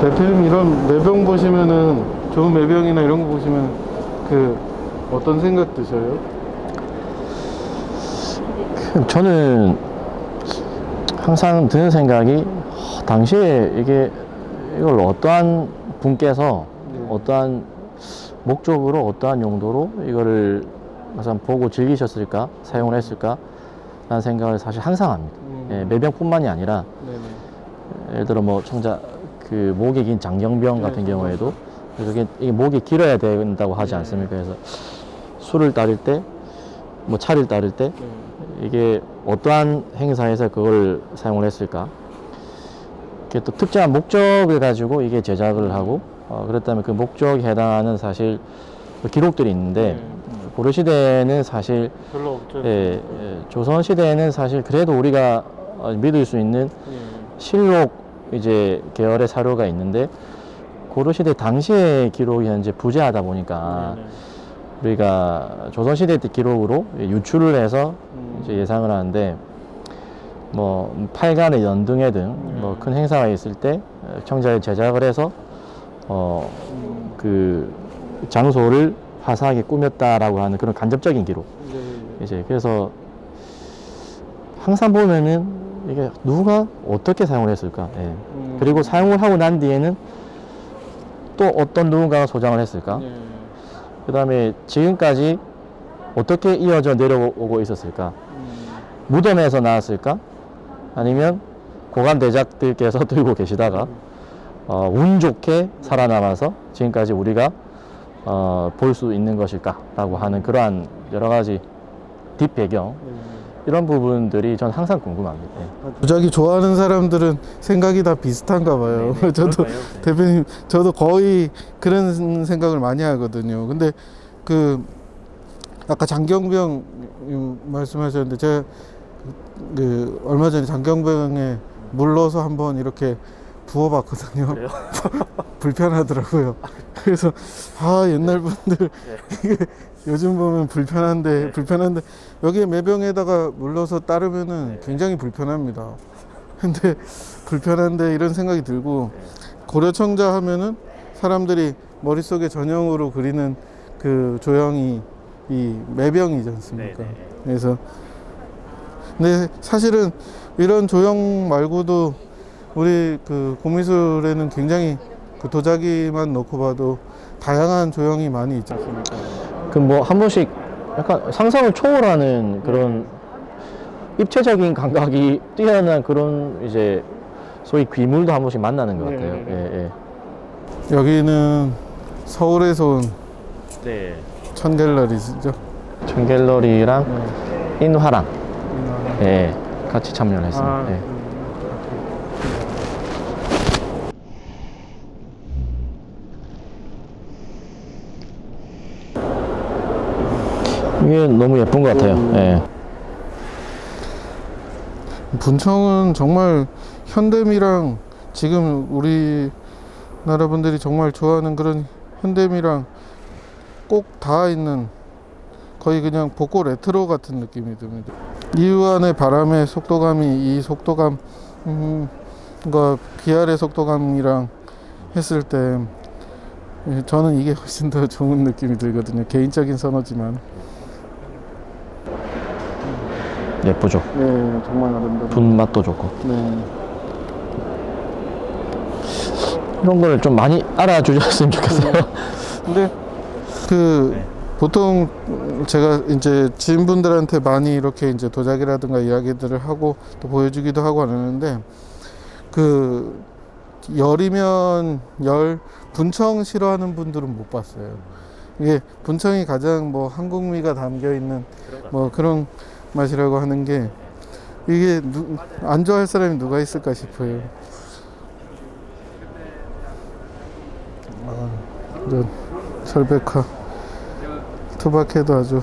대표님 이런 매병 보시면은 좋은 매병이나 이런 거 보시면 어떤 생각 드셔요? 저는 항상 드는 생각이 당시에 이걸 어떠한 분께서 어떠한 목적으로 어떠한 용도로 이거를 항상 보고 즐기셨을까, 사용을 했을까 라는 생각을 사실 항상 합니다. 예, 매병뿐만이 아니라 네네. 예를 들어 뭐 청자 그 목이 긴 장경병 같은 경우에도 그게 이게 목이 길어야 된다고 하지 않습니까? 그래서 술을 따를 때, 뭐 차를 따를 때 이게 어떠한 행사에서 그걸 사용을 했을까? 이게 또 특정한 목적을 가지고 이게 제작을 하고 그렇다면 그 목적에 해당하는 사실 기록들이 있는데 고려 시대에는 사실 별로 없죠. 조선 시대에는 사실 그래도 우리가 믿을 수 있는 실록 이제 계열의 사료가 있는데 고려 시대 당시의 기록이 현재 부재하다 보니까 우리가 조선 시대 때 기록으로 유출을 해서 이제 예상을 하는데 뭐 팔간의 연등회 등 뭐 큰 행사가 있을 때 청자를 제작을 해서 그 장소를 화사하게 꾸몄다라고 하는 그런 간접적인 기록. 이제 그래서 항상 보면은 이게 누가 어떻게 사용을 했을까? 예. 그리고 사용을 하고 난 뒤에는 또 어떤 누군가가 소장을 했을까? 그 다음에 지금까지 어떻게 이어져 내려오고 있었을까? 무덤에서 나왔을까? 아니면 고관 대작들께서 들고 계시다가 운 좋게 살아남아서 지금까지 우리가 볼 수 있는 것일까? 라고 하는 그러한 여러 가지 뒷배경 이런 부분들이 전 항상 궁금합니다. 도자기 좋아하는 사람들은 생각이 다 비슷한가 봐요. 저도 대표님, 저도 거의 그런 생각을 많이 하거든요. 근데 아까 장경병 말씀하셨는데 제가 얼마 전에 장경병에 물 넣어서 한번 이렇게 부어봤거든요. 불편하더라고요. 그래서 옛날 분들 이게 요즘 보면 불편한데 여기에 매병에다가 물 넣어서 따르면은 굉장히 불편합니다. 근데 불편한데 이런 생각이 들고 고려청자 하면은 사람들이 머릿속에 전형으로 그리는 그 조형이 이 매병이지 않습니까? 그래서 근데 사실은 이런 조형 말고도 우리 고미술에는 굉장히 도자기만 놓고 봐도 다양한 조형이 많이 있지 않습니까? 뭐 한 번씩 약간 상상을 초월하는 그런 입체적인 감각이 뛰어난 그런 이제 소위 귀물도 한 번씩 만나는 것 같아요. 여기는 서울에서 온 천갤러리죠. 천갤러리랑 인화랑 같이 참여를 했습니다. 이게 너무 예쁜 것 같아요. 분청은 정말 현대미랑 지금 우리나라 분들이 정말 좋아하는 그런 현대미랑 꼭 닿아 있는 거의 그냥 복고 레트로 같은 느낌이 듭니다. 이유안의 바람의 속도감이 이 속도감 비알의 속도감이랑 했을 때 저는 이게 훨씬 더 좋은 느낌이 들거든요. 개인적인 선호지만. 예쁘죠? 네, 정말 아름답고 분맛도 좋고. 네. 이런 걸 좀 많이 알아주셨으면 좋겠어요. 근데 보통 제가 이제 지인분들한테 많이 이렇게 이제 도자기라든가 이야기들을 하고 또 보여주기도 하고 하는데 열이면 분청 싫어하는 분들은 못 봤어요. 이게 분청이 가장 뭐 한국미가 담겨 있는 뭐 그런 맛이라고 하는 게 이게 안 좋아할 사람이 누가 있을까 싶어요. 이런 철백화 투박해도 아주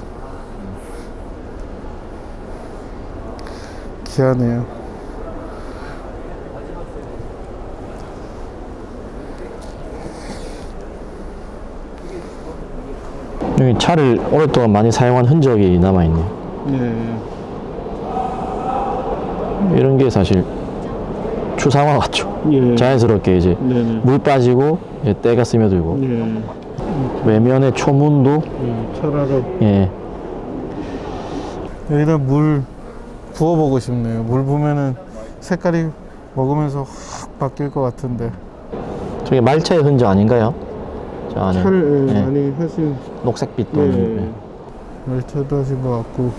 귀하네요. 여기 차를 오랫동안 많이 사용한 흔적이 남아있네요. 네. 이런 게 사실 추상화 왔죠. 예. 자연스럽게 이제 네네. 물 빠지고 예, 때가 스며들고 예. 외면의 초문도 예. 차라로 예, 여기다 물 부어보고 싶네요. 물 부으면은 색깔이 먹으면서 확 바뀔 것 같은데. 저게 말차의 흔적 아닌가요? 저 안에 차를 예, 많이 하신 녹색빛 도는 예. 말차도 하신 것 같고.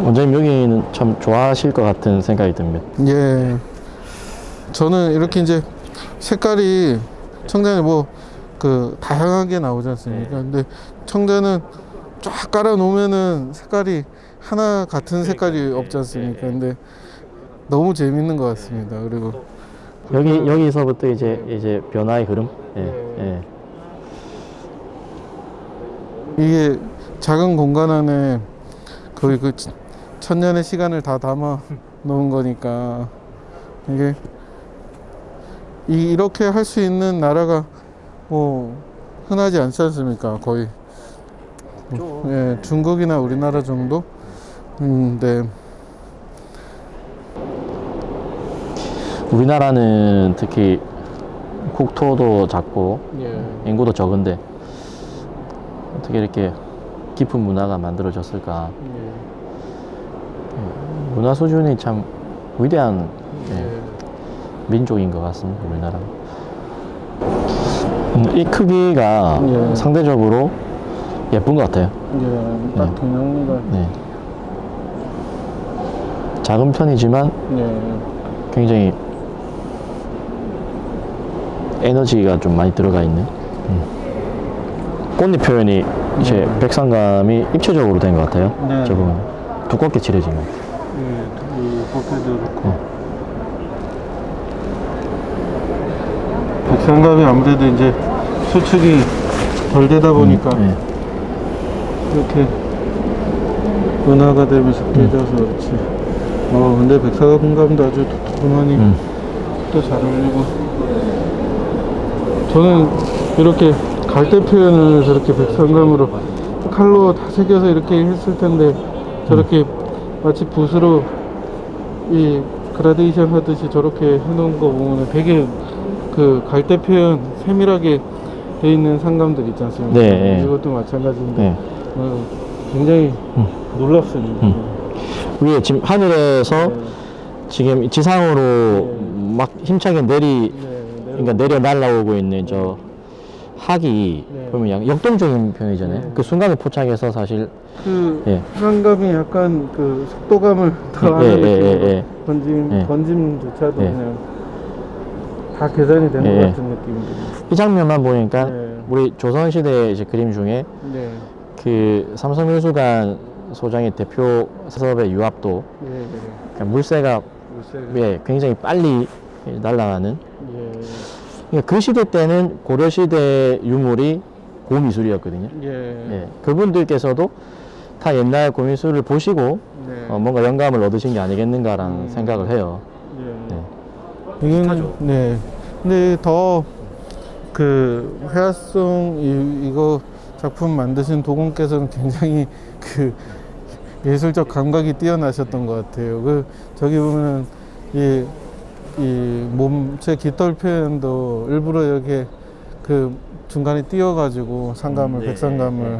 원장님 여기는 참 좋아하실 것 같은 생각이 듭니다. 예. 저는 이렇게 이제 색깔이 청자는 뭐 그 다양하게 나오지 않습니까? 근데 청자는 쫙 깔아 놓으면은 색깔이 하나 같은 색깔이 없지 않습니까? 근데 너무 재밌는 것 같습니다. 그리고 여기서부터 이제 변화의 흐름. 예, 예. 이게 작은 공간 안에 거의 그 천년의 시간을 다 담아 놓은 거니까 이게 이렇게 할 수 있는 나라가 뭐 흔하지 않지 않습니까? 거의 예, 중국이나 우리나라 정도. 네. 우리나라는 특히 국토도 작고 예. 인구도 적은데 어떻게 이렇게 깊은 문화가 만들어졌을까? 문화 수준이 참 위대한 예, 민족인 것 같습니다. 우리나라. 이 크기가 예. 상대적으로 예쁜 것 같아요. 예. 딱 동양미가. 네. 작은 편이지만 예. 굉장히 에너지가 좀 많이 들어가 있는 꽃잎 표현이 이제 백상감이 입체적으로 된 것 같아요. 네. 저 부분 두껍게 칠해진 것 같아요. 예. 이 버켓도 그렇고. 백상감이 아무래도 이제 수축이 덜 되다 보니까 네. 이렇게 은하가 되면서 깨져서 그렇지. 근데 백상감도 아주 두툼하니 또 잘 어울리고. 저는 이렇게 갈대 표현을 저렇게 백상감으로 칼로 다 새겨서 이렇게 했을 텐데 저렇게 마치 붓으로 이 그라데이션 하듯이 저렇게 해놓은 거 보면 되게 그 갈대 표현 세밀하게 돼 있는 상감들 있지 않습니까? 네, 네. 이것도 마찬가지인데 네. 굉장히 놀랍습니다. 위에 지금 하늘에서 네. 지금 지상으로 막 힘차게 그러니까 내려 날아오고 있는 저 학이 네. 보면 역동적인 편이잖아요. 네. 그 순간에 포착해서 사실 그 예. 상감이 약간 그 속도감을 더하는 예, 느낌으로 예. 예. 번짐조차도 예. 그냥 다 계산이 되는 예. 것 같은 느낌입니다. 이 장면만 보니까 네. 우리 조선시대 이제 그림 중에 네. 그 삼성미술관 소장의 대표 사업의 유압도 예. 그러니까 물새가 예, 굉장히 빨리 날아가는 예. 그러니까 그 시대 때는 고려시대 유물이 고미술이었거든요. 예. 예, 그분들께서도 다 옛날 고미술을 보시고 네. 뭔가 영감을 얻으신 게 아니겠는가라는 생각을 해요. 예. 네. 이건 네. 근데 더 그 회화송 이거 작품 만드신 도공께서는 굉장히 그 예술적 감각이 뛰어나셨던 것 같아요. 그 저기 보면은 이 몸체 깃털 표현도 일부러 이렇게 그 중간에 띄어가지고 상감을 네, 백상감을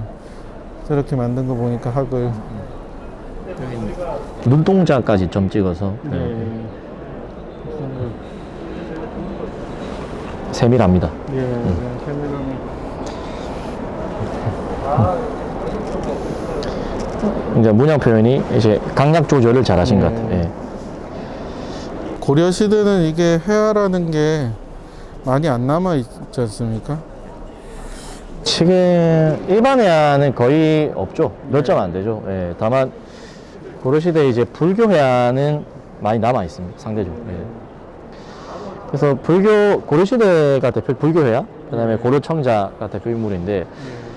저렇게 만든 거 보니까 학을 눈동자까지 점 찍어서 세밀합니다. 예, 세밀함이. 이제 문양 표현이 이제 강약 조절을 잘 하신 것 같아요. 예. 고려 시대는 이게 회화라는 게 많이 안 남아 있지 않습니까? 지금 일반 회화는 거의 없죠. 몇 점 안 되죠. 예. 다만 고려시대 이제 불교 회화는 많이 남아 있습니다. 상대적으로. 예. 그래서 고려시대가 대표 불교 회화, 그다음에 고려청자가 대표 인물인데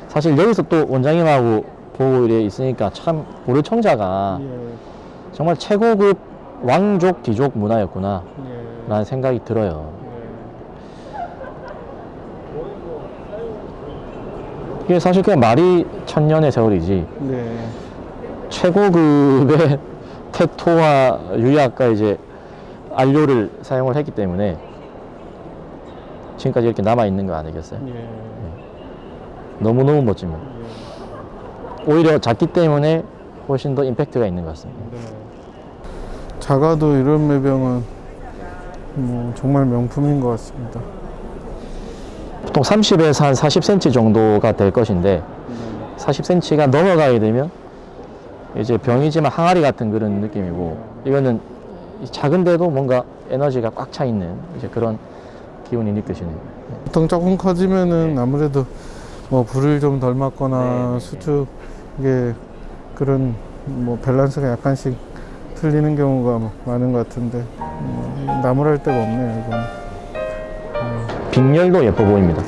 사실 여기서 또 원장님하고 보고 이래 있으니까 참 고려청자가 정말 최고급 왕족 귀족 문화였구나 라는 생각이 들어요. 이게 사실 그냥 말이 천년의 세월이지 네. 최고급의 태토와 유약과 이제 안료를 사용을 했기 때문에 지금까지 이렇게 남아 있는 거 아니겠어요? 예. 너무너무 멋집니다. 오히려 작기 때문에 훨씬 더 임팩트가 있는 것 같습니다. 네. 작아도 이런 매병은 뭐 정말 명품인 것 같습니다. 보통 30에서 한 40cm 정도가 될 것인데 40cm가 넘어가게 되면 이제 병이지만 항아리 같은 그런 느낌이고, 이거는 작은데도 뭔가 에너지가 꽉 차 있는 이제 그런 기운이 느껴지네요. 보통 조금 커지면은 아무래도 뭐 불을 좀 덜 맞거나 수축에 그런 뭐 밸런스가 약간씩 틀리는 경우가 많은 것 같은데 나무랄 데가 없네요, 이거는. 빅렬도 예뻐 보입니다.